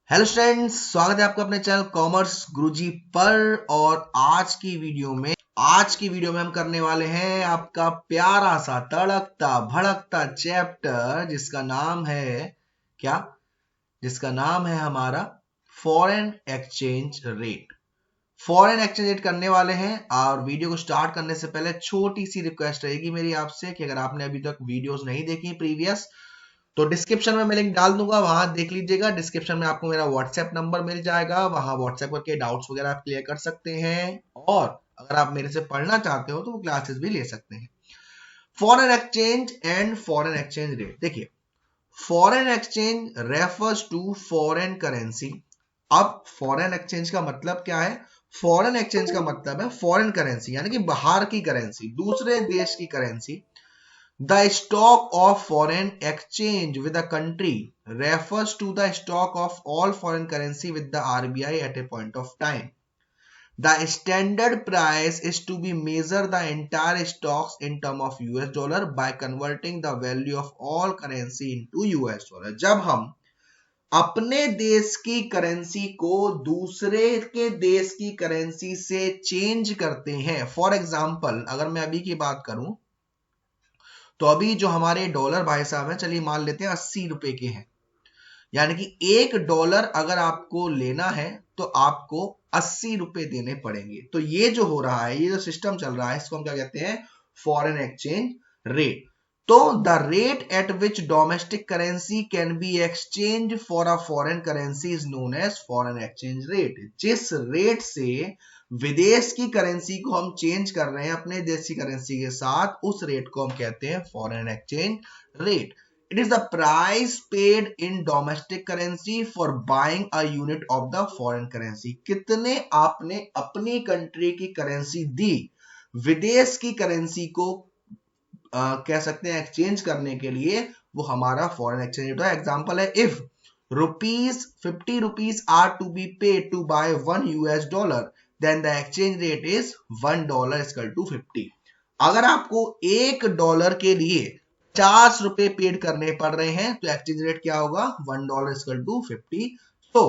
Hello students, स्वागत है आपका अपने चैनल कॉमर्स गुरुजी पर। और आज की वीडियो में हम करने वाले हैं आपका प्यारा सा तड़कता भड़कता चैप्टर जिसका नाम है हमारा foreign exchange rate. Foreign exchange rate करने वाले हैं। और वीडियो को स्टार्ट करने से पहले छोटी सी रिक्वेस्ट रहेगी मेरी आपसे कि अगर आपने अभी तक वीडियोस नहीं देखी प्रीवियस, तो डिस्क्रिप्शन में मैं लिंक डाल दूंगा, वहां देख लीजिएगा। डिस्क्रिप्शन में आपको मेरा व्हाट्सएप नंबर मिल जाएगा, वहां व्हाट्सएप करके डाउट्स वगैरह आप क्लियर कर सकते हैं। और अगर आप मेरे से पढ़ना चाहते हो तो वो क्लासेस भी ले सकते हैं। Foreign exchange and foreign exchange rate. देखिए, foreign exchange refers to foreign currency. अब फॉरेन एक्सचेंज का मतलब क्या है? फॉरेन एक्सचेंज का मतलब है फॉरेन करेंसी, यानी कि बाहर की करेंसी, दूसरे देश की currency. The stock of foreign exchange with a country refers to the stock of all foreign currency with the RBI at a point of time. The standard price is to be measure the entire stocks in term of US dollar by converting the value of all currency into US dollar. जब हम अपने देश की currency को दूसरे के देश की करेंसी से चेंज करते हैं, फॉर एग्जाम्पल अगर मैं अभी की बात करूं तो अभी जो हमारे डॉलर भाई साहब हैं, चलिए मान लेते हैं 80 रुपए के हैं। यानी कि $1 अगर आपको लेना है तो आपको 80 रुपए देने पड़ेंगे। तो ये जो हो रहा है, ये जो सिस्टम चल रहा है, इसको हम क्या कहते हैं? Foreign exchange rate. तो the rate at which domestic currency can be exchange for a foreign currency is known as foreign exchange rate. जिस रेट से विदेश की करेंसी को हम चेंज कर रहे हैं अपने देश की करेंसी के साथ, उस रेट को हम कहते हैं foreign exchange rate. It is the price paid in domestic currency for buying a unit of the foreign currency. कितने आपने अपनी कंट्री की करेंसी दी विदेश की करेंसी को कह सकते हैं एक्सचेंज करने के लिए, वो हमारा फॉरेन एक्सचेंज रेट है। एग्जांपल है, if ₹50 are to be paid to buy $1, then the exchange rate is $1 = 50। अगर आपको $1 के लिए 50 रुपए पेड करने पड़ रहे हैं तो एक्सचेंज रेट क्या होगा? $1 = 50। तो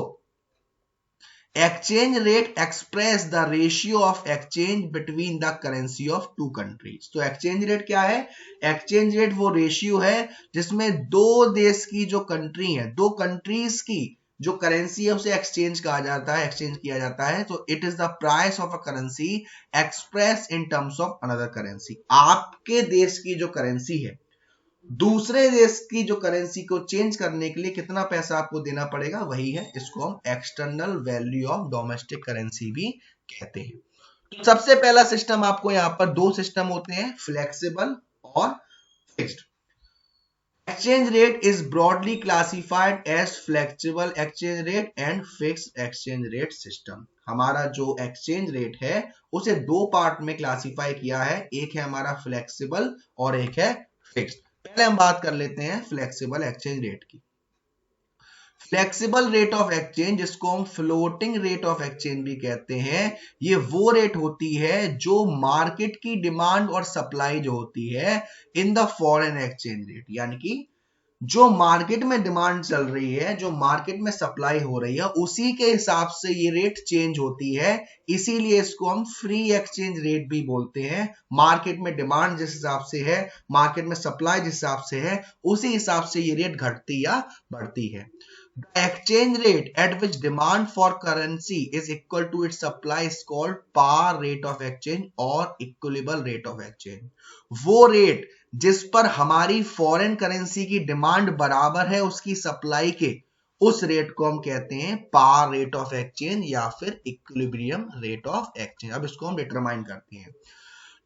exchange rate express the ratio of exchange between the currency of two countries। तो exchange rate क्या है? exchange rate वो रेशियो है जिसमें दो देश की जो कंट्री है, दो कंट्रीज की जो करेंसी है उसे एक्सचेंज कहा जाता है, एक्सचेंज किया जाता है। तो it is the price of a currency express in terms of another currency. आपके देश की जो करेंसी है दूसरे देश की जो करेंसी को चेंज करने के लिए कितना पैसा आपको देना पड़ेगा, वही है, इसको हम external value of domestic currency भी कहते हैं। तो सबसे पहला सिस्टम, आपको यहां पर दो सिस्टम होते हैं, फ्लेक्सिबल और fixed. Exchange rate is broadly classified as flexible exchange rate and fixed exchange rate system. हमारा जो एक्सचेंज रेट है उसे दो पार्ट में क्लासिफाई किया है, एक है हमारा फ्लेक्सिबल और एक है फिक्स्ड। पहले हम बात कर लेते हैं फ्लेक्सिबल एक्सचेंज रेट की। फ्लेक्सिबल रेट ऑफ एक्सचेंज, जिसको हम फ्लोटिंग रेट ऑफ एक्सचेंज भी कहते हैं, ये वो रेट होती है जो मार्केट की डिमांड और सप्लाई जो होती है इन द फॉरेन एक्सचेंज रेट, यानी कि जो मार्केट में डिमांड चल रही है, जो मार्केट में सप्लाई हो रही है, उसी के हिसाब से ये रेट चेंज होती है। इसीलिए इसको हम फ्री एक्सचेंज रेट भी बोलते हैं। मार्केट में डिमांड जिस हिसाब से है, मार्केट में सप्लाई जिस हिसाब से है, उसी हिसाब से ये रेट घटती या बढ़ती है। The exchange rate at which demand for currency is equal to its supply is called par rate of exchange और equilibrium rate of exchange। वो रेट जिस पर हमारी फॉरेन करेंसी की डिमांड बराबर है उसकी सप्लाई के, उस रेट को हम कहते हैं पार रेट ऑफ एक्सचेंज या फिर इक्विलिब्रियम रेट ऑफ एक्सचेंज। अब इसको हम डिटरमाइन करते हैं।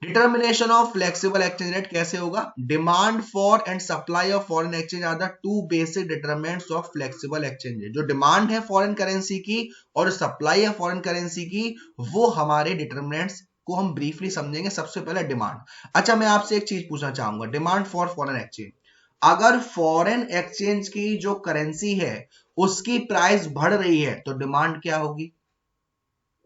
Determination of flexible exchange rate कैसे होगा? Demand for and supply of foreign exchange are the two basic determinants of flexible exchange rate. जो डिमांड है फॉरेन करेंसी की और सप्लाई है फॉरेन करेंसी की, वो हमारे डिटरमिनेंट्स को हम ब्रीफली समझेंगे। सबसे पहले डिमांड। अच्छा, मैं आपसे एक चीज पूछना चाहूंगा, डिमांड फॉर फॉरेन एक्सचेंज, अगर फॉरेन एक्सचेंज की जो करेंसी है उसकी प्राइस बढ़ रही है तो डिमांड क्या होगी?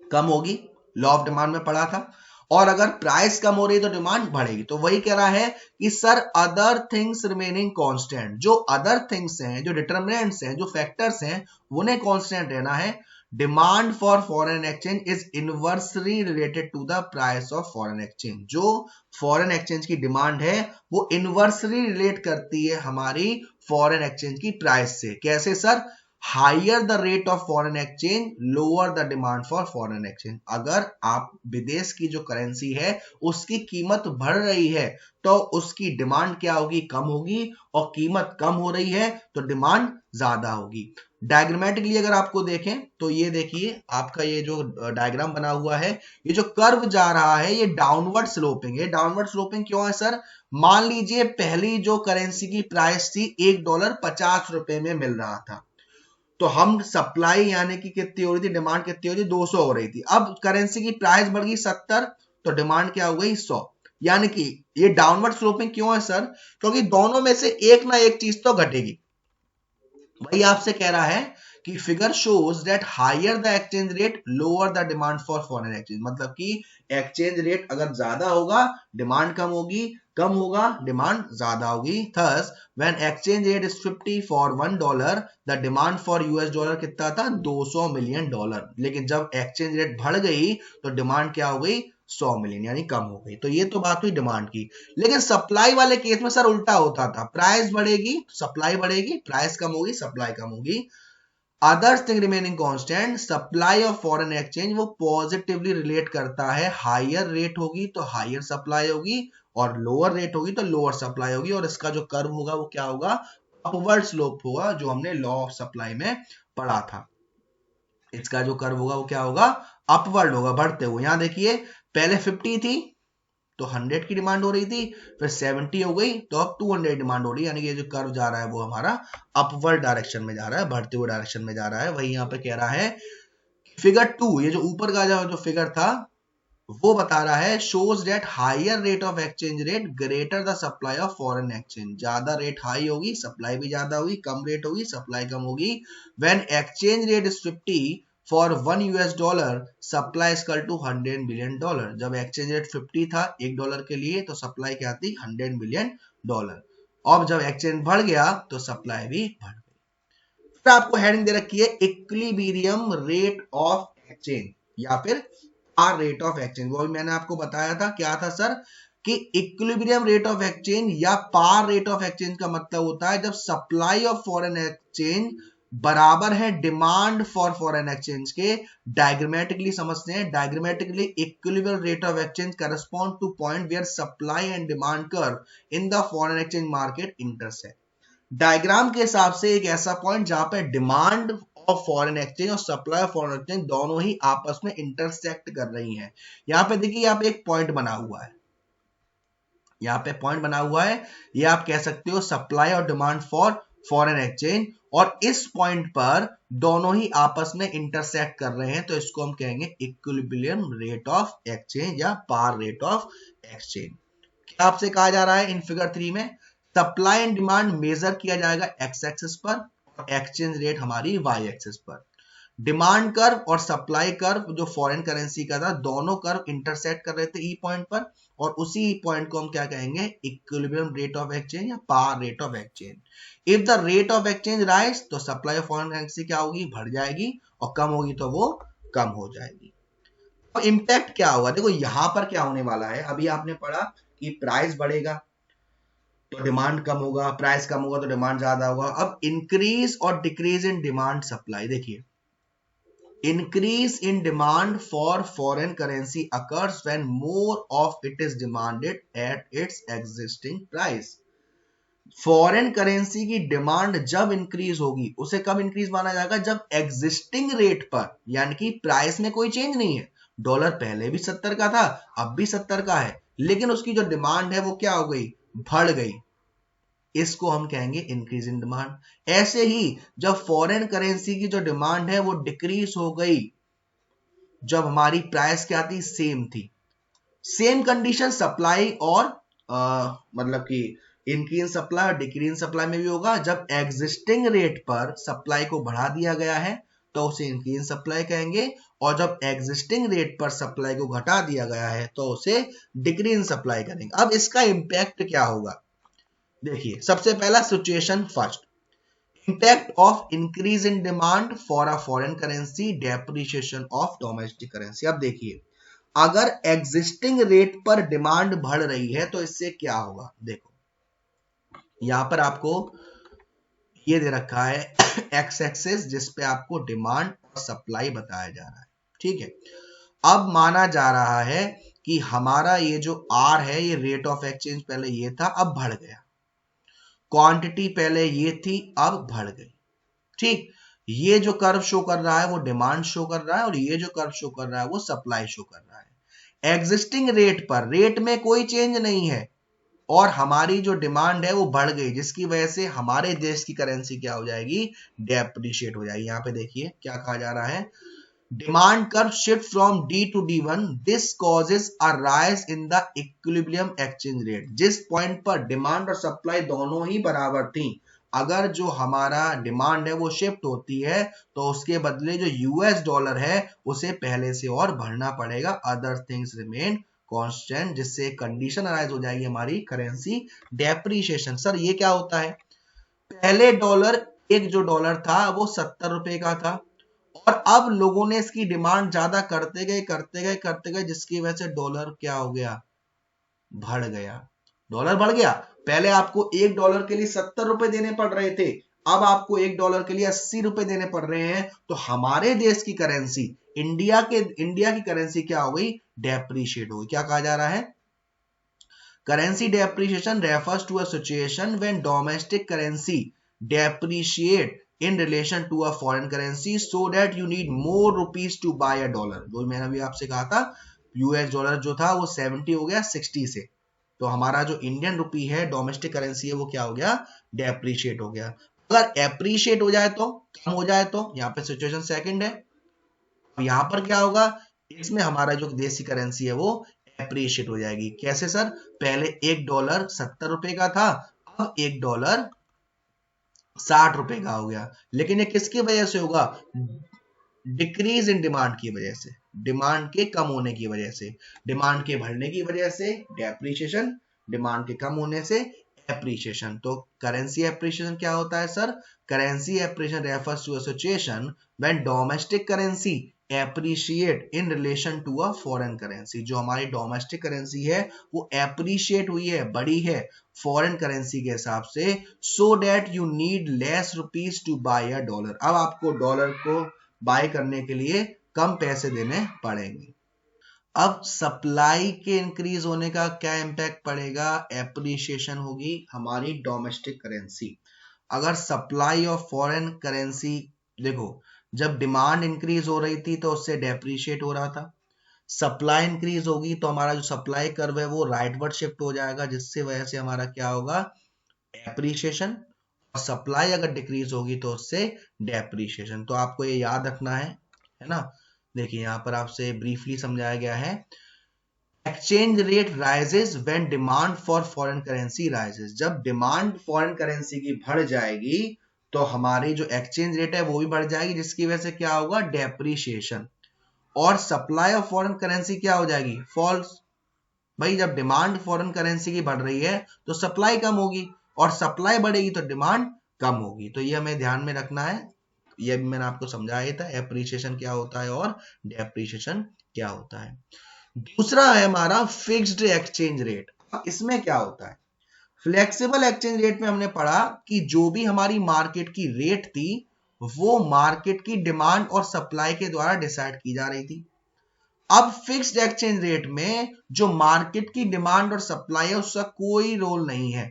कम होगी। लॉ ऑफ डिमांड में पढ़ा था। और अगर प्राइस कम हो रही है तो डिमांड बढ़ेगी। तो वही कह रहा है कि sir other things remaining constant, जो अदर थिंग्स हैं, जो डिटरमिनेंट्स हैं, जो फैक्टर्स हैं, उन्हें कांस्टेंट रहना है। Demand for foreign exchange is inversely related to the price of foreign exchange. जो फॉरेन एक्सचेंज की डिमांड है वो इनवर्सली रिलेट करती है हमारी फॉरेन एक्सचेंज की प्राइस से। कैसे sir? Higher the rate of foreign exchange lower the demand for foreign exchange. अगर आप विदेश की जो करेंसी है उसकी कीमत बढ़ रही है तो उसकी डिमांड क्या होगी? कम होगी। और कीमत कम हो रही है तो डिमांड ज्यादा होगी। डायग्रामेटिकली अगर आपको देखें तो ये देखिए आपका ये जो डायग्राम बना हुआ है, ये जो कर्व जा रहा है ये डाउनवर्ड स्लोपिंग है। डाउनवर्ड स्लोपिंग क्यों है सर? मान लीजिए पहली जो करेंसी की प्राइस थी $1.50 में मिल रहा था, तो हम सप्लाई यानी कि कितनी हो रही थी, डिमांड कितनी हो रही थी, 200 हो रही थी। अब करेंसी की प्राइस बढ़ गई 70, तो डिमांड क्या हो गई 100। यानी कि ये डाउनवर्ड स्लोपिंग क्यों है सर? क्योंकि दोनों में से एक ना एक चीज तो घटेगी। वही आपसे कह रहा है कि figure shows that higher the exchange rate lower the demand for foreign exchange. मतलब कि एक्सचेंज रेट अगर ज्यादा होगा डिमांड कम होगी, कम होगा डिमांड ज्यादा होगी। Thus when exchange rate is 50 for $1, the demand for US dollar कितना था? $200 मिलियन। लेकिन जब एक्सचेंज रेट बढ़ गई तो डिमांड क्या हो गई? 100 मिलियन, यानी कम हो गई। तो ये तो बात हुई डिमांड की। लेकिन सप्लाई वाले केस में सर उल्टा होता था, प्राइस बढ़ेगी सप्लाई बढ़ेगी, प्राइस कम होगी सप्लाई कम होगी। Others thing remaining constant, supply of foreign exchange वो पॉजिटिवली रिलेट करता है। हायर रेट होगी तो हायर सप्लाई होगी और लोअर रेट होगी तो लोअर सप्लाई होगी। और इसका जो कर्व होगा वो क्या होगा? अपवर्ड स्लोप होगा, जो हमने लॉ ऑफ सप्लाई में पढ़ा था। इसका जो कर्व होगा वो क्या होगा? अपवर्ड होगा, बढ़ते हुए। यहां देखिए पहले 50 थी तो 100 की डिमांड हो रही थी, फिर 70 हो गई तो अब 200 डिमांड हो रही है। यानी कि ये जो कर्व जा रहा है वो हमारा अपवर्ड डायरेक्शन में जा रहा है, बढ़ते हुए डायरेक्शन में जा रहा है। वही यहाँ पे कह रहा है फिगर 2, ये जो ऊपर का जो फिगर था वो बता रहा है shows that higher rate of exchange rate greater the supply of foreign exchange. ज्यादा रेट हाई होगी सप्लाई भी ज्यादा होगी, कम रेट होगी सप्लाई कम होगी। When exchange rate is 50 for $1 supply equal to $100 million. जब एक्सचेंज रेट 50 था $1 के लिए तो सप्लाई क्या थी? $100 मिलियन। अब जब एक्सचेंज बढ़ गया तो सप्लाई भी बढ़ गई। फिर आपको हेडिंग दे रखी है इक्विलिब्रियम रेट ऑफ एक्सचेंज या फिर पार रेट ऑफ एक्सचेंज। वो भी मैंने आपको बताया था, क्या था सर? कि इक्विलिब्रियम रेट ऑफ एक्सचेंज या पार रेट ऑफ एक्सचेंज का मतलब होता है जब सप्लाई ऑफ फॉरेन एक्सचेंज बराबर है डिमांड फॉर फॉरेन एक्सचेंज के। डायग्रामेटिकली समझते हैं। Diagrammatically equilibrium rate of exchange correspond to point where supply and demand curve in the foreign exchange market intersect. Diagram के हिसाब से एक ऐसा पॉइंट जहां पे डिमांड ऑफ फॉरेन एक्सचेंज और सप्लाई ऑफ फॉरेन एक्सचेंज दोनों ही आपस में इंटरसेक्ट कर रही हैं। यहां पे देखिए यहाँ पे एक पॉइंट बना हुआ है, यहाँ पे पॉइंट बना हुआ है, ये आप कह सकते हो सप्लाई और डिमांड फॉर फॉरेन एक्सचेंज। और इस पॉइंट पर दोनों ही आपस में इंटरसेक्ट कर रहे हैं तो इसको हम कहेंगे इक्विलिब्रियम रेट ऑफ एक्सचेंज या पार रेट ऑफ एक्सचेंज। क्या आपसे कहा जा रहा है इन फिगर 3 में? सप्लाई एंड डिमांड मेजर किया जाएगा एक्स एक्सिस पर और एक्सचेंज रेट हमारी वाई एक्सिस पर। डिमांड कर्व और सप्लाई कर्व जो फॉरेन करेंसी का था, दोनों कर्व इंटरसेक्ट कर रहे थे ई पॉइंट पर, और उसी पॉइंट को हम क्या कहेंगे? इक्विलिब्रियम रेट ऑफ एक्सचेंज या par rate of exchange. If the rate of exchange rise तो सप्लाई ऑफ फॉरेन करेंसी क्या होगी? बढ़ जाएगी, और कम होगी तो वो कम हो जाएगी। तो इंपैक्ट क्या होगा? देखो यहां पर क्या होने वाला है, अभी आपने पढ़ा कि प्राइस बढ़ेगा तो डिमांड कम होगा, प्राइस कम होगा तो डिमांड ज्यादा होगा। अब इंक्रीज और डिक्रीज इन डिमांड सप्लाई, देखिए increase in demand for foreign currency occurs when more of it is demanded at its existing price। Foreign currency की डिमांड जब इंक्रीज होगी, उसे कब इंक्रीज माना जाएगा? जब एग्जिस्टिंग रेट पर, यानी कि प्राइस में कोई चेंज नहीं है। डॉलर पहले भी 70 का था, अब भी 70 का है, लेकिन उसकी जो डिमांड है वो क्या हो गई? बढ़ गई। इसको हम कहेंगे इंक्रीज इन डिमांड। ऐसे ही जब फॉरेन करेंसी की जो डिमांड है वो डिक्रीज हो गई, जब हमारी प्राइस क्या थी? सेम थी। सेम कंडीशन सप्लाई और मतलब कि इंक्रीज सप्लाई और डिक्रीज सप्लाई में भी होगा। जब एग्जिस्टिंग रेट पर सप्लाई को बढ़ा दिया गया है तो उसे इंक्रीज इन सप्लाई कहेंगे, और जब एग्जिस्टिंग रेट पर सप्लाई को घटा दिया गया है तो उसे डिक्रीज इन सप्लाई करेंगे। अब इसका इंपैक्ट क्या होगा, देखिए सबसे पहला situation first, impact of increase in demand for a foreign currency, depreciation of domestic currency। अब देखिए अगर एग्जिस्टिंग रेट पर डिमांड बढ़ रही है तो इससे क्या होगा, देखो यहां पर आपको ये दे रखा है एक्स एक्सिस जिस पे आपको डिमांड और सप्लाई बताया जा रहा है, ठीक है। अब माना जा रहा है कि हमारा ये जो आर है ये रेट ऑफ एक्सचेंज पहले ये था अब बढ़ गया, क्वांटिटी पहले ये थी अब बढ़ गई, ठीक। ये जो कर्व शो कर रहा है वो डिमांड शो कर रहा है और ये जो कर्व शो कर रहा है वो सप्लाई शो कर रहा है। एग्जिस्टिंग रेट पर रेट में कोई चेंज नहीं है और हमारी जो डिमांड है वो बढ़ गई, जिसकी वजह से हमारे देश की करेंसी क्या हो जाएगी, डेप्रिशिएट हो जाएगी। यहां पे देखिए क्या कहा जा रहा है, demand curve shift from D to D1, this causes a rise in the equilibrium exchange rate. जिस पॉइंट पर डिमांड और सप्लाई दोनों ही बराबर थी, अगर जो हमारा डिमांड है वो शिफ्ट होती है तो उसके बदले जो यूएस डॉलर है उसे पहले से और बढ़ना पड़ेगा, अदर थिंग्स रिमेन कांस्टेंट, जिससे कंडीशन अराइज हो जाएगी हमारी करेंसी डेप्रिशिएशन। सर ये क्या होता है, पहले डॉलर एक जो डॉलर था वो 70 रुपए का था और अब लोगों ने इसकी डिमांड ज्यादा करते गए जिसकी वजह से डॉलर क्या हो गया, बढ़ गया, डॉलर बढ़ गया। पहले आपको एक डॉलर के लिए 70 रुपए देने पड़ रहे थे, अब आपको एक डॉलर के लिए 80 रुपए देने पड़ रहे हैं। तो हमारे देश की करेंसी इंडिया की करेंसी क्या हो गई, डेप्रिशिएट हो गई। क्या कहा जा रहा है, currency depreciation refers to a situation when domestic currency depreciate in relation to a foreign currency so that you need more rupees to buy a dollar। जो मैंने अभी आपसे कहा था यूएस डॉलर जो था वो 70 हो गया 60 से, तो हमारा जो इंडियन रुपी है डोमेस्टिक करेंसी है वो क्या हो गया, डेप्रिशिएट हो गया। अगर एप्रिशिएट हो जाए तो, कम हो जाए तो, यहाँ पे सिचुएशन सेकंड है। यहाँ पर क्या होगा, इसमें हमारा जो देसी करेंसी है वो एप्रिशिएट हो जाएगी। कैसे सर, पहले एक डॉलर 70 रुपए का था, अब एक डॉलर 60 रुपए का हो गया, लेकिन ये किसकी वजह से होगा, डिक्रीज इन डिमांड की वजह से, डिमांड के कम होने की वजह से, डिमांड के बढ़ने की वजह से डेप्रिशिएशन, डिमांड के कम होने से एप्रिशिएशन। तो करेंसी एप्रिशिएशन क्या होता है sir, currency appreciation refers to a situation when domestic currency appreciate in relation to a foreign currency. जो हमारी डोमेस्टिक करेंसी है वो एप्रिशिएट हुई है, बढ़ी है फॉरेन करेंसी के हिसाब से, so that you need less rupees to buy a dollar. अब आपको डॉलर को बाय करने के लिए कम पैसे देने पड़ेंगे। अब सप्लाई के इंक्रीज होने का क्या इंपैक्ट पड़ेगा, एप्रिशिएशन होगी हमारी डोमेस्टिक करेंसी। अगर सप्लाई ऑफ फॉरेन करेंसी, देखो जब डिमांड इंक्रीज हो रही थी तो उससे डेप्रिशिएट हो रहा था, सप्लाई इंक्रीज होगी तो हमारा जो सप्लाई कर्व है वो राइटवर्ड शिफ्ट हो जाएगा, जिससे वजह से हमारा क्या होगा, एप्रिशिएशन। और सप्लाई अगर डिक्रीज होगी तो उससे डेप्रिशिएशन। तो आपको ये याद रखना है ना। देखिए यहाँ पर आपसे ब्रीफली समझाया गया है, exchange rate rises when demand for foreign currency rises. जब डिमांड फॉरेन करेंसी की बढ़ जाएगी तो हमारी जो एक्सचेंज रेट है वो भी बढ़ जाएगी, जिसकी वजह से क्या होगा, डेप्रिशिएशन। और सप्लाई ऑफ फॉरेन करेंसी क्या हो जाएगी, फॉल्स। भाई जब डिमांड फॉरेन करेंसी की बढ़ रही है तो सप्लाई कम होगी और सप्लाई बढ़ेगी तो डिमांड कम होगी। तो ये हमें ध्यान में रखना है, ये भी मैंने आपको समझाया था, एप्रिशिएशन क्या होता है और डेप्रिशिएशन क्या होता है। दूसरा है हमारा फिक्स्ड एक्सचेंज रेट। इसमें क्या होता है, फ्लेक्सिबल एक्सचेंज रेट में हमने पढ़ा कि जो भी हमारी मार्केट की रेट थी वो मार्केट की डिमांड और सप्लाई के द्वारा डिसाइड की जा रही थी। अब फिक्स्ड एक्सचेंज रेट में जो मार्केट की डिमांड और सप्लाई है उसका कोई रोल नहीं है,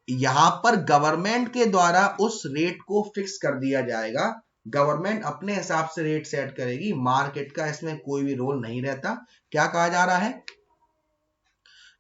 यहां पर गवर्नमेंट के द्वारा उस रेट को फिक्स कर दिया जाएगा। गवर्नमेंट अपने हिसाब से रेट सेट करेगी, मार्केट का इसमें कोई भी रोल नहीं रहता। क्या कहा जा रहा है,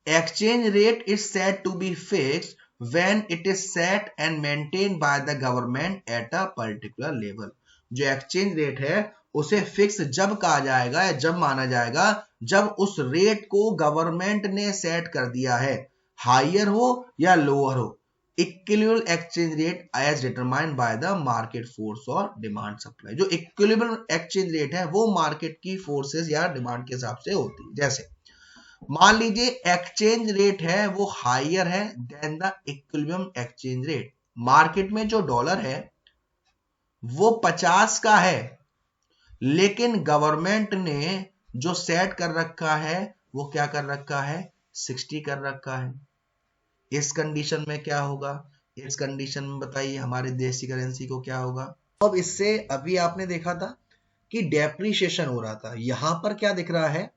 exchange rate is set to be fixed when it is set and maintained by the government at a particular level. जो एक्सचेंज रेट है उसे फिक्स जब कहा जाएगा या जब माना जाएगा जब उस रेट को गवर्नमेंट ने सेट कर दिया है, हायर हो या लोअर हो। Equilibrium exchange rate as determined by the market force और डिमांड सप्लाई। जो इक्विलिब्रियम एक्सचेंज रेट है वो मार्केट की फोर्सेस या डिमांड के हिसाब से होती है। जैसे मान लीजिए एक्सचेंज रेट है वो हायर है than the equilibrium exchange rate. Market में जो डॉलर है वो 50 का है, लेकिन गवर्नमेंट ने जो सेट कर रखा है वो क्या कर रखा है, 60 कर रखा है। इस कंडीशन में क्या होगा, इस कंडीशन में बताइए हमारे देश की करेंसी को क्या होगा। अब इससे अभी आपने देखा था कि डेप्रिसिएशन हो रहा था, यहां पर क्या दिख रहा है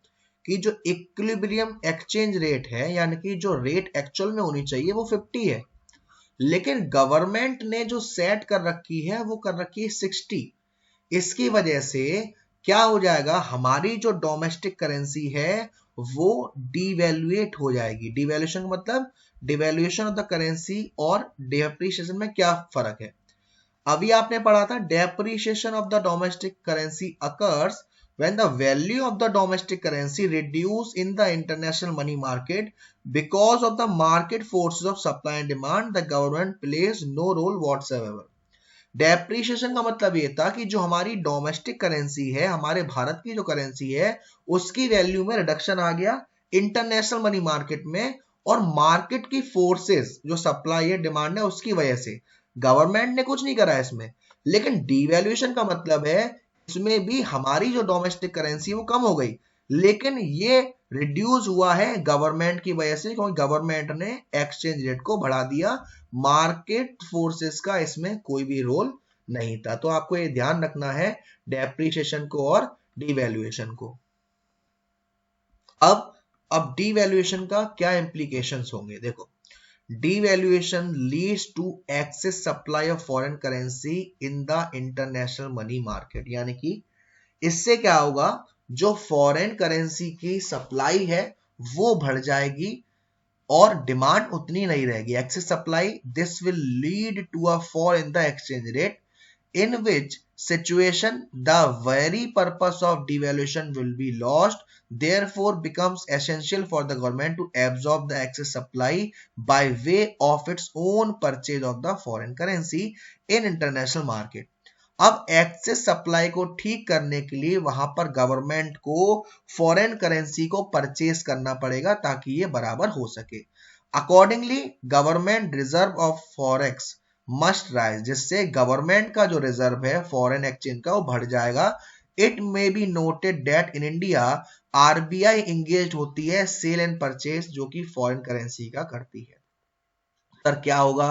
कि जो इक्विलिब्रियम एक्सचेंज रेट है यानी कि जो रेट एक्चुअल में होनी चाहिए वो 50 है, लेकिन गवर्नमेंट ने जो सेट कर रखी है वो कर रखी है 60। इसकी वजह से क्या हो जाएगा, हमारी जो डोमेस्टिक करेंसी है वो डिवैल्यूएट हो जाएगी। डिवैल्यूएशन का मतलब डिवैल्यूएशन ऑफ द करेंसी और डेप्रिसिएशन में क्या फर्क है। अभी आपने पढ़ा था depreciation of the domestic currency occurs when the value of the domestic currency reduce in the international money market because of the market forces of supply and demand, the government plays no role whatsoever। Depreciation का मतलब ये था कि जो हमारी domestic currency है, हमारे भारत की जो करेंसी है उसकी वैल्यू में रिडक्शन आ गया इंटरनेशनल मनी मार्केट में, और मार्केट की फोर्सेस जो सप्लाई है डिमांड है उसकी वजह से। गवर्नमेंट ने कुछ नहीं करा है इसमें, लेकिन डिवैल्यूएशन का मतलब है इसमें भी हमारी जो डोमेस्टिक करेंसी वो कम हो गई, लेकिन ये रिड्यूस हुआ है गवर्नमेंट की वजह से, क्योंकि गवर्नमेंट ने एक्सचेंज रेट को बढ़ा दिया। मार्केट फोर्सेस का इसमें कोई भी रोल नहीं था। तो आपको ये ध्यान रखना है डेप्रिसिएशन को और डिवैल्यूएशन को। अब डिवैल्यूएशन का क्या इंप्लीकेशंस होंगे, देखो devaluation leads to excess supply of foreign currency in the international money market। यानी कि इससे क्या होगा, जो फॉरेन करेंसी की सप्लाई है वो बढ़ जाएगी और डिमांड उतनी नहीं रहेगी, excess supply. This will lead to a fall in the exchange rate, in which situation the very purpose of devaluation will be lost, therefore becomes essential for the government to absorb the excess supply by way of its own purchase of the foreign currency in international market। अब excess supply को ठीक करने के लिए वहां पर government को foreign currency को परचेज करना पड़ेगा ताकि ये बराबर हो सके। Accordingly government reserve of forex must rise, जिससे गवर्नमेंट का जो रिजर्व है फॉरेन एक्सचेंज का वो बढ़ जाएगा। It may be noted that in India RBI engage होती है सेल एंड परचेज, जो कि फॉरेन करेंसी का करती है। सर क्या होगा,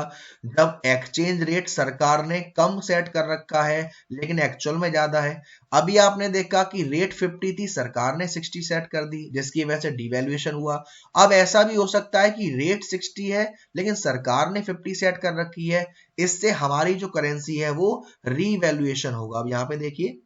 जब एक्सचेंज रेट सरकार ने कम सेट कर रखा है लेकिन एक्चुअल में ज्यादा है। अभी आपने देखा कि रेट 50 थी, सरकार ने 60 सेट कर दी, जिसकी वजह से डिवैल्यूएशन हुआ। अब ऐसा भी हो सकता है कि रेट 60 है लेकिन सरकार ने 50 सेट कर रखी है, इससे हमारी जो करेंसी है वो रीवैल्यूएशन होगा। अब यहाँ पे देखिए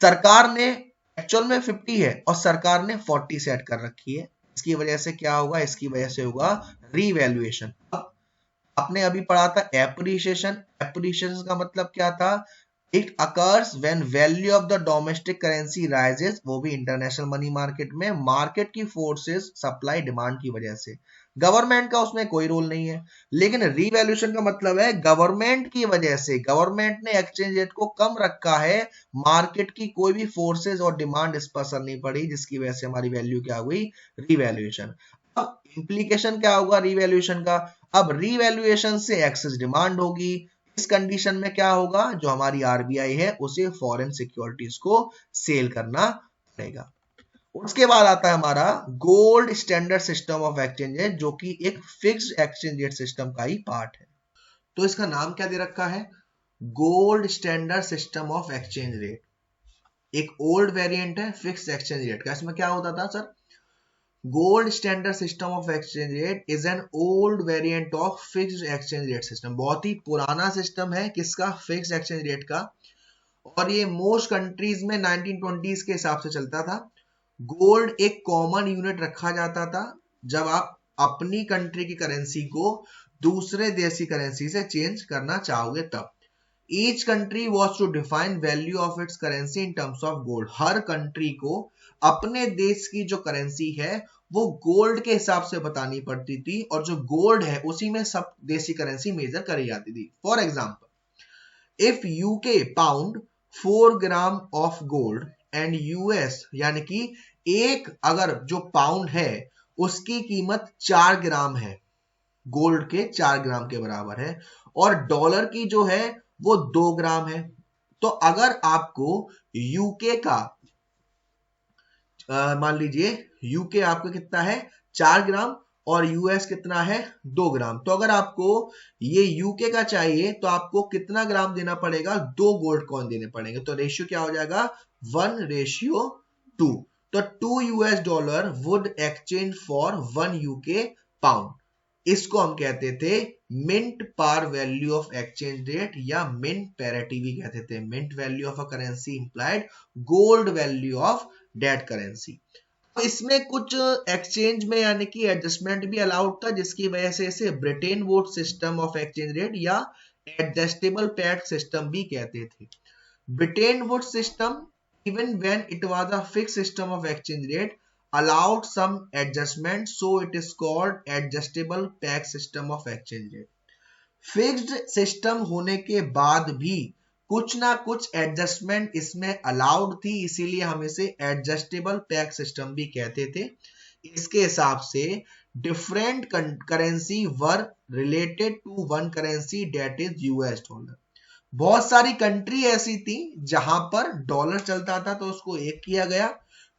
सरकार ने एक्चुअल में 50 है और सरकार ने 40 सेट कर रखी है, इसकी वजह से क्या होगा, इसकी वजह से होगा रीवैल्यूएशन। आपने अभी पढ़ा था एप्रिसिएशन। एप्रिसिएशन का मतलब क्या था, it occurs when value of the domestic currency rises, वो भी इंटरनेशनल मनी मार्केट में, मार्केट की फोर्सेस सप्लाई डिमांड की वजह से। गवर्नमेंट का उसमें कोई रोल नहीं है। लेकिन रीवैल्यूएशन का मतलब है गवर्नमेंट की वजह से, गवर्नमेंट ने एक्सचेंज रेट को कम रखा है, मार्केट की कोई भी फोर्सेस और डिमांड इस पर असर नहीं पड़ी, जिसकी वजह से हमारी वैल्यू क्या हुई, रीवैल्यूएशन। अब इंप्लीकेशन क्या होगा रीवैल्यूएशन का, अब रीवैल्यूएशन से एक्सेस डिमांड होगी। इस कंडीशन में क्या होगा, जो हमारी आरबीआई है उसे फॉरेन सिक्योरिटीज को सेल करना पड़ेगा। उसके बाद आता है हमारा gold standard system of exchange, जो कि एक फिक्स्ड एक्सचेंज रेट सिस्टम का ही पार्ट है। तो इसका नाम क्या दे रखा है, gold standard system of exchange rate. एक ओल्ड वेरिएंट है फिक्स्ड एक्सचेंज रेट का। इसमें क्या होता था sir, gold standard system of exchange rate is an old variant of fixed exchange rate system. बहुत ही पुराना सिस्टम है किसका, फिक्स्ड एक्सचेंज रेट का, और ये मोस्ट कंट्रीज में 1920s के हिसाब से चलता था। गोल्ड एक कॉमन यूनिट रखा जाता था जब आप अपनी कंट्री की करेंसी को दूसरे देश की करेंसी से चेंज करना चाहोगे तब। Each country was to define value of its currency in terms of gold. हर कंट्री को अपने देश की जो करेंसी है वो गोल्ड के हिसाब से बतानी पड़ती थी, और जो गोल्ड है उसी में सब देसी करेंसी मेजर करी जाती थी। For example, if UK pound 4 gram of gold and US, यानी कि एक अगर जो पाउंड है उसकी कीमत 4 ग्राम है, गोल्ड के 4 ग्राम के बराबर है, और डॉलर की जो है वो 2 ग्राम है। तो अगर आपको यूके का मान लीजिए यूके आपका कितना है 4 ग्राम और यूएस कितना है 2 ग्राम, तो अगर आपको ये यूके का चाहिए तो आपको कितना ग्राम देना पड़ेगा, 2 गोल्ड कॉइन देने पड़ेंगे। तो रेशियो क्या हो जाएगा 1:2। तो 2 US dollar would exchange for 1 UK pound. इसको हम कहते थे mint par value of exchange rate, या मिंट पैरिटी भी कहते थे। Mint value of a currency implied gold value of that currency. इसमें कुछ एक्सचेंज में यानी कि एडजस्टमेंट भी अलाउड था, जिसकी वजह से इसे Britain would system of exchange rate या एडजस्टेबल पैड सिस्टम भी कहते थे। Britain would system, even when it was a fixed system of exchange rate, allowed some adjustment, so it is called adjustable peg system of exchange rate. Fixed system होने के बाद भी कुछ ना कुछ एडजस्टमेंट इसमें अलाउड थी, इसीलिए हम इसे एडजस्टेबल पैक सिस्टम भी कहते थे। इसके हिसाब से different currency were related to one currency, that is US dollar. बहुत सारी कंट्री ऐसी थी जहां पर डॉलर चलता था तो उसको एक किया गया।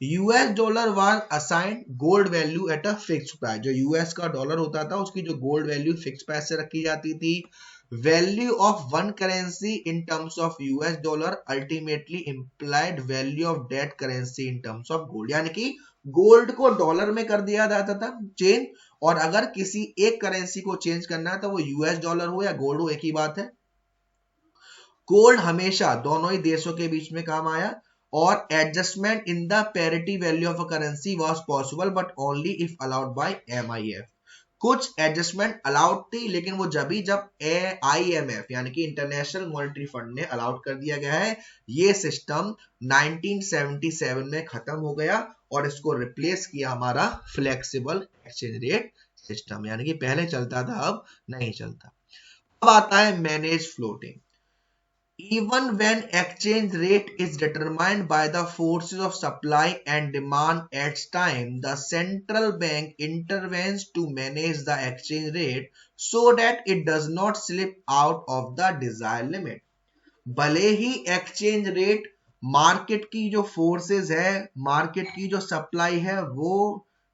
US dollar was assigned gold value at a fixed price. जो यूएस का डॉलर होता था उसकी जो गोल्ड वैल्यू फिक्स्ड प्राइस से रखी जाती थी। Value of one currency in terms of US dollar ultimately implied value of that currency in terms of gold, यानी कि गोल्ड को डॉलर में कर दिया जाता था चेंज, और अगर किसी एक करेंसी को चेंज करना है तो वो यूएस डॉलर हो या गोल्ड हो, एक ही बात है। गोल्ड हमेशा दोनों ही देशों के बीच में काम आया, और adjustment in the parity value of a currency was possible but only if allowed by IMF. कुछ एडजस्टमेंट अलाउड थी, लेकिन वो जब आईएमएफ यानी कि इंटरनेशनल मॉनेटरी फंड ने अलाउड कर दिया गया है। ये सिस्टम 1977 में खत्म हो गया और इसको रिप्लेस किया हमारा फ्लेक्सिबल एक्सचेंज रेट सिस्टम, यानी कि पहले चलता था अब नहीं चलता। अब आता है manage floating. Even when exchange rate is determined by the forces of supply and demand at time, the central bank intervenes to manage the exchange rate so that it does not slip out of the desired limit. भले ही exchange rate market की जो forces है, market की जो supply है वो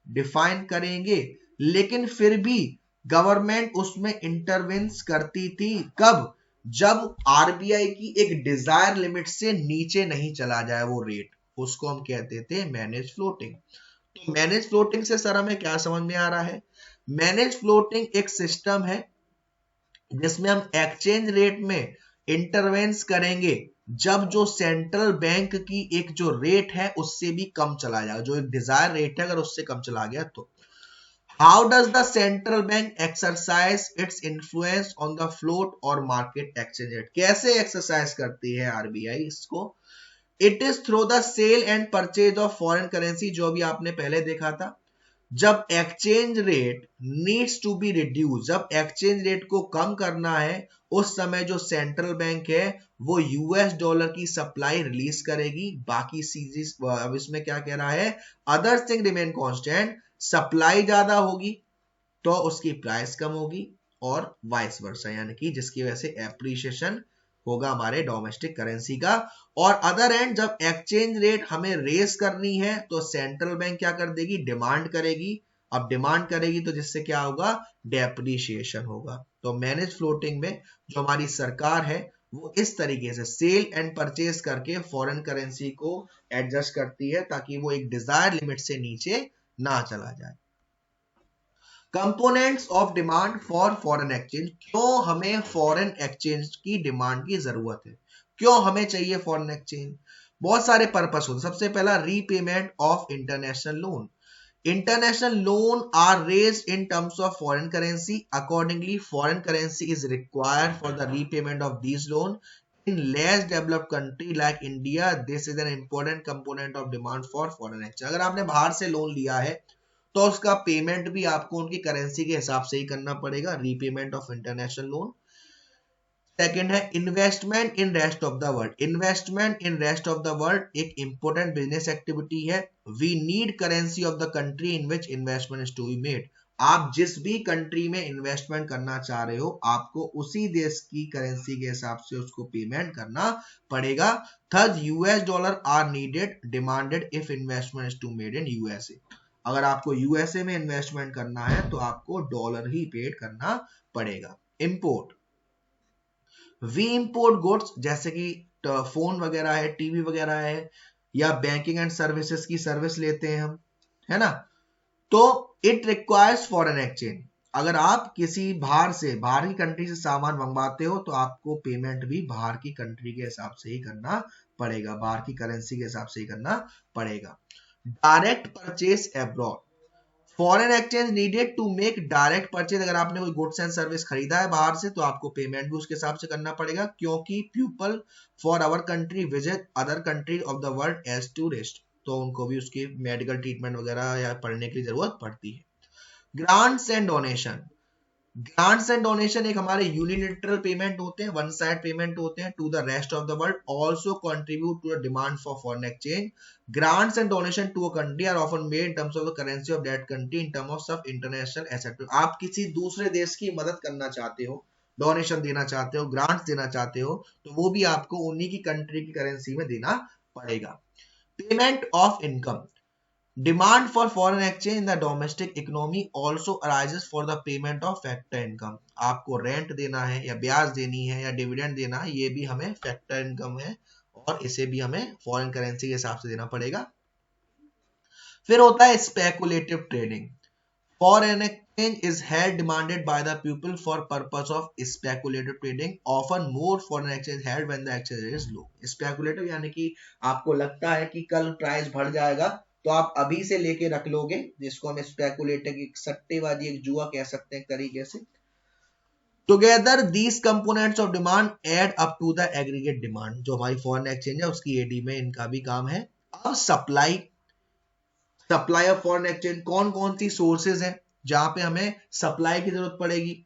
define करेंगे, लेकिन फिर भी गवर्नमेंट उसमें इंटरवेंस करती थी। कब? जब आरबीआई की एक डिजायर लिमिट से नीचे नहीं चला जाए वो रेट, उसको हम कहते थे मैनेज फ्लोटिंग। तो मैनेज फ्लोटिंग से सर हमें क्या समझ में आ रहा है? मैनेज फ्लोटिंग एक सिस्टम है जिसमें हम एक्सचेंज रेट में इंटरवेंस करेंगे जब जो सेंट्रल बैंक की एक जो रेट है उससे भी कम चला जाए, जो एक डिजायर रेट है अगर उससे कम चला गया तो। How does the central bank exercise its influence on the float or market exchange rate? कैसे एक्सरसाइज करती है आरबीआई इसको? It is through the sale and purchase of foreign currency, जो भी आपने पहले देखा था। जब exchange rate needs to be reduce, जब एक्सचेंज रेट को कम करना है, उस समय जो सेंट्रल बैंक है वो यूएस डॉलर की सप्लाई रिलीज करेगी। बाकी सीरीज अब इसमें क्या कह रहा है, other thing remain constant, supply ज्यादा होगी तो उसकी प्राइस कम होगी और वाइस वर्सा, यानी कि जिसकी वजह से एप्रिसिएशन होगा हमारे डोमेस्टिक करेंसी का। और अदर एंड जब एक्सचेंज रेट हमें रेस करनी है तो सेंट्रल बैंक क्या कर देगी, डिमांड करेगी। अब डिमांड करेगी तो जिससे क्या होगा, डेप्रिसिएशन होगा। तो मैनेज फ्लोटिंग में जो हमारी सरकार है वो इस तरीके से सेल एंड परचेज करके फॉरेन करेंसी को एडजस्ट करती है ताकि वो एक डिजायर लिमिट से नीचे ना चला जाए। Components of demand for foreign exchange. क्यों हमें फॉरेन एक्सचेंज की डिमांड की जरूरत है, क्यों हमें चाहिए फॉरेन एक्सचेंज? बहुत सारे पर्पस होते हैं। सबसे पहला, repayment of international loan. International loan are raised in terms of foreign currency, accordingly foreign currency is required for the repayment of these loan. In less developed country like India, this is an important component of demand for foreign exchange. अगर आपने बाहर से loan लिया है तो उसका payment भी आपको उनकी करेंसी के हिसाब से ही करना पड़ेगा, repayment of international loan. Second है investment in rest of the world. Investment in rest of the world एक इंपॉर्टेंट बिजनेस एक्टिविटी है। We need currency of the country in which investment is to be made. आप जिस भी country में investment करना चाह रहे हो, आपको उसी देश की करेंसी के हिसाब से उसको पेमेंट करना पड़ेगा। Third, US dollar are needed demanded if investment is to made in USA. अगर आपको यूएसए में इन्वेस्टमेंट करना है तो आपको डॉलर ही पेड करना पड़ेगा। इंपोर्ट, वी इंपोर्ट गुड्स जैसे कि फोन वगैरह है, टीवी वगैरह है, या बैंकिंग एंड सर्विसेज की सर्विस लेते हैं हम, है ना। तो इट रिक्वायर्स फॉरेन एक्सचेंज। अगर आप किसी बाहर की कंट्री से सामान मंगवाते हो तो आपको पेमेंट भी बाहर की कंट्री के हिसाब से ही करना पड़ेगा, बाहर की करेंसी के हिसाब से ही करना पड़ेगा। Direct purchase abroad, foreign exchange needed to make direct purchase. अगर आपने कोई गुड्स एंड सर्विस खरीदा है बाहर से तो आपको पेमेंट भी उसके हिसाब से करना पड़ेगा, क्योंकि people for our country visit other country of the world as tourist, तो उनको भी उसकी मेडिकल ट्रीटमेंट वगैरह या पढ़ने की जरूरत पड़ती है। Grants and donation, grants and donation एक हमारे यूनिलैटरल पेमेंट होते हैं, वन साइड पेमेंट होते हैं to the rest of the world, also contribute to the demand for foreign exchange. Grants and donation to a country are often made in terms of the currency of that country in terms of international asset. आप किसी दूसरे देश की मदद करना चाहते हो, donation देना चाहते हो, ग्रांट्स देना चाहते हो, तो वो भी आपको उन्हीं की कंट्री की करेंसी में देना पड़ेगा। Payment of income, demand for foreign exchange in the domestic economy also arises for the payment of factor income। आपको रेंट देना है या ब्याज देनी है या डिविडेंड देना है, ये भी हमें फैक्टर इनकम है और इसे भी हमें फॉरेन करेंसी के हिसाब से देना पड़ेगा। फिर होता है speculative trading. Foreign exchange is held demanded by the people for purpose of speculative trading. Often more foreign exchange held when the exchange rate is low. Speculative यानी कि आपको लगता है कि कल प्राइस बढ़ जाएगा तो आप अभी से लेके रख लोगे, जिसको हम स्पेकुलेटिव, एक सट्टेबाजी, एक जुआ कह सकते हैं एक तरीके से। Together these components of demand add up to the aggregate demand. जो हमारी फॉरेन एक्सचेंज है उसकी एडी में इनका भी काम है। अब सप्लाई ऑफ फॉरेन एक्सचेंज, कौन कौन सी सोर्सेज हैं जहां पे हमें सप्लाई की जरूरत पड़ेगी।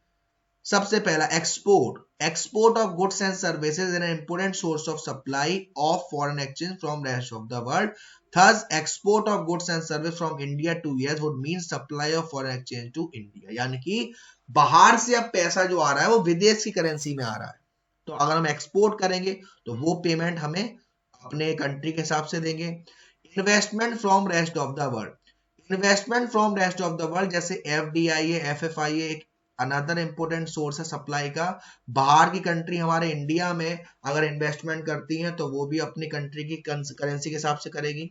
सबसे पहला export of goods and services an important source of supply of foreign exchange from rest of the world. Thus export of goods and service from India to US would mean supply of foreign exchange to India. यानी कि बाहर से अब पैसा जो आ रहा है वो विदेश की करेंसी में आ रहा है, तो अगर हम एक्सपोर्ट करेंगे तो वो पेमेंट हमें अपने कंट्री के हिसाब से देंगे। Investment from rest of the world, investment from rest of the world जैसे एफडीआई है, एफएफआई है, एक अनदर इंपोर्टेंट सोर्स है सप्लाई का। बाहर की कंट्री हमारे इंडिया में अगर इन्वेस्टमेंट करती है तो वो भी अपनी कंट्री की करेंसी के हिसाब से करेगी।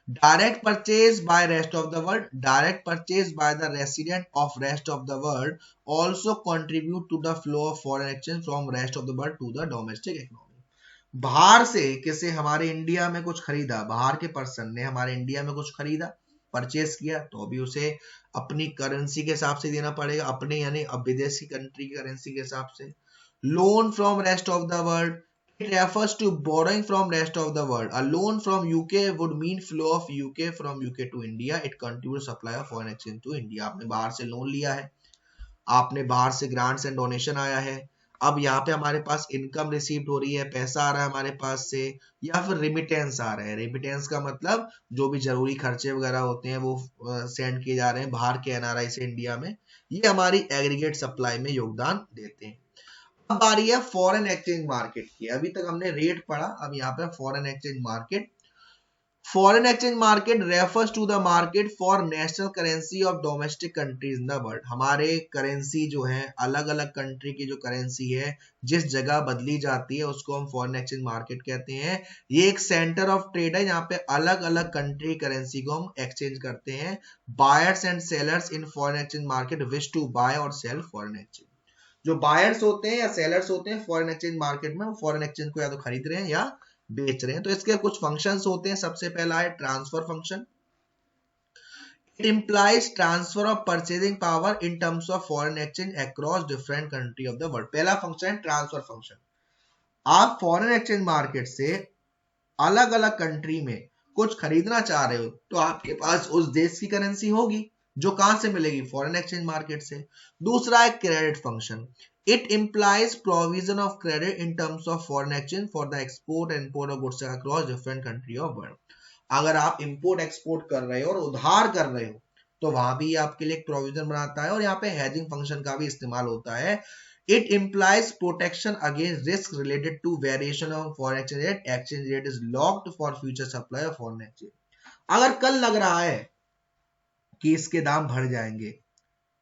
Direct purchase by rest of the world, direct purchase by the resident of rest of the world also contribute to the flow of foreign exchange from rest of the world to the domestic economy. बाहर से किसी हमारे India में कुछ खरीदा, बाहर के person ने हमारे इंडिया में कुछ खरीदा, परचेस किया, तो अभी उसे अपनी करेंसी के हिसाब से देना पड़ेगा, अपने यानी अब विदेशी कंट्री की करेंसी के हिसाब से। Loan from rest of the world, it refers to borrowing from rest of the world. A loan from UK would mean flow of UK from UK to India. It contribute supply of foreign exchange to India. आपने बाहर से loan लिया है, आपने बाहर से grants and donation आया है, अब यहाँ पे हमारे पास इनकम रिसीव हो रही है, पैसा आ रहा है हमारे पास से, या फिर रिमिटेंस आ रहा है। रिमिटेंस का मतलब जो भी जरूरी खर्चे वगैरह होते हैं वो सेंड किए जा रहे हैं बाहर के एनआरआई से इंडिया में, ये हमारी एग्रीगेट सप्लाई में योगदान देते हैं। अब बारी है फॉरेन एक्सचेंज मार्केट की। अभी तक हमने रेट पढ़ा, अब यहाँ पे foreign exchange market. Foreign exchange market refers to the market for national currency of domestic countries in the world। हमारे करेंसी जो है, अलग अलग कंट्री की जो करेंसी है जिस जगह बदली जाती है उसको हम फॉरेन एक्सचेंज मार्केट कहते हैं। ये एक सेंटर ऑफ ट्रेड है, यहाँ पे अलग अलग कंट्री करेंसी को हम एक्सचेंज करते हैं। Buyers and sellers in foreign exchange market wish to buy और सेल फॉरेन एक्सचेंज। जो बायर्स होते हैं या सेलर्स होते हैं फॉरेन एक्सचेंज मार्केट में, वो फॉरेन एक्सचेंज को या तो खरीद रहे हैं या बेच रहे हैं। तो इसके कुछ फंक्शंस होते हैं। सबसे पहला है transfer function. It implies transfer of purchasing power in terms of foreign exchange across different country of the world. पहला फंक्शन है ट्रांसफर फंक्शन। आप फॉरेन एक्सचेंज मार्केट से अलग अलग कंट्री में कुछ खरीदना चाह रहे हो तो आपके पास उस देश की करेंसी होगी, जो कहां से मिलेगी, फॉरेन एक्सचेंज मार्केट से। दूसरा है credit function. It implies provision of credit in terms of foreign exchange for the export and import of goods across different country of world। अगर आप इंपोर्ट एक्सपोर्ट कर रहे हो और उधार कर रहे हो तो वहां भी आपके लिए एक प्रोविजन बनाता है, और यहाँ पे हेजिंग फंक्शन का भी इस्तेमाल होता है। It implies protection against risk related to variation of foreign exchange rate। exchange rate is locked for future supply of foreign exchange। अगर कल लग रहा है कि इसके दाम बढ़ जाएंगे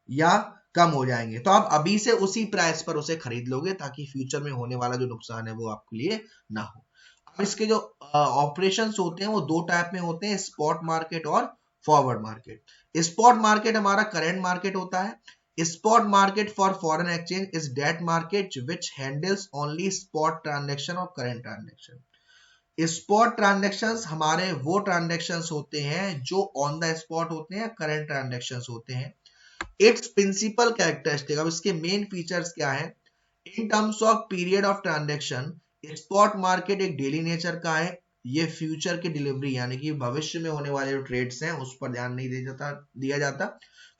या कम हो जाएंगे तो आप अभी से उसी प्राइस पर उसे खरीद लोगे, ताकि फ्यूचर में होने वाला जो नुकसान है वो आपके लिए ना हो। अब इसके जो ऑपरेशंस होते हैं वो दो टाइप में होते हैं, स्पॉट मार्केट और फॉरवर्ड मार्केट। स्पॉट मार्केट हमारा करंट मार्केट होता है। Spot market for foreign exchange is that market which handles only spot transaction और करंट ट्रांजेक्शन। स्पॉट ट्रांजेक्शंस हमारे वो ट्रांजेक्शंस होते हैं जो ऑन द स्पॉट होते हैं, करंट ट्रांजेक्शंस होते हैं। इट्स प्रिंसिपल कैरेक्टरिस्टिक, अब इसके मेन फीचर्स क्या है। इन terms of period of transaction, spot market एक डेली नेचर का है। ये फ्यूचर की डिलीवरी यानी कि भविष्य में होने वाले जो ट्रेड्स हैं उस पर ध्यान नहीं दिया जाता।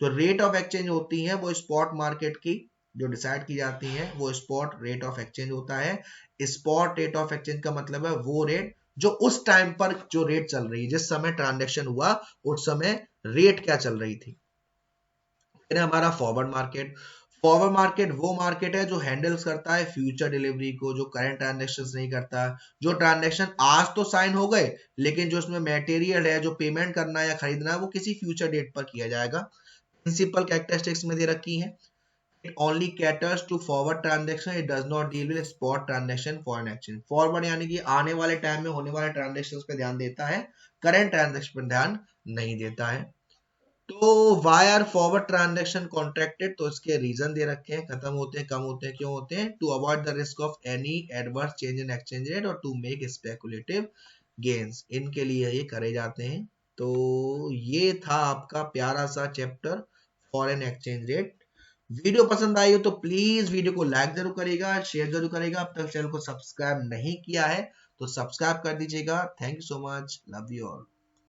तो रेट ऑफ एक्सचेंज होती है वो स्पॉट मार्केट की जो डिसाइड की जाती है, वो स्पॉट रेट ऑफ एक्सचेंज होता है। स्पॉट रेट ऑफ एक्सचेंज का मतलब है वो रेट जो उस टाइम पर जो रेट चल रही है, जिस समय ट्रांजेक्शन हुआ उस समय रेट क्या चल रही थी। हमारा फॉरवर्ड मार्केट। फॉरवर्ड मार्केट वो मार्केट है जो हैंडल्स करता है फ्यूचर डिलीवरी को, जो करंट ट्रांजेक्शन नहीं करता। जो ट्रांजेक्शन आज तो साइन हो गए लेकिन जो उसमें मटेरियल है जो पेमेंट करना है या खरीदना है वो किसी फ्यूचर डेट पर किया जाएगा। प्रिंसिपल कैरेक्टरिस्टिक्स में दे रखी है। It only caters to forward transaction, it does not deal with spot transaction foreign exchange. Forward यानी कि आने वाले टाइम में होने वाले ट्रांजेक्शन पे ध्यान देता है, करंट ट्रांजेक्शन पर ध्यान नहीं देता है। तो why are forward transaction contracted, तो इसके रीजन दे रखे हैं, खत्म होते हैं, कम होते हैं, क्यों होते हैं। To avoid the risk of any adverse change in exchange rate और टू मेक स्पेकुलेटिव गेन्स, इनके लिए ये करे जाते हैं। तो ये था आपका प्यारा सा chapter foreign exchange rate. Video पसंद आई हो तो प्लीज वीडियो को लाइक जरूर करेगा, शेयर जरूर करेगा। अब तक चैनल को सब्सक्राइब नहीं किया है तो सब्सक्राइब कर दीजिएगा। Thank you so much, love you all.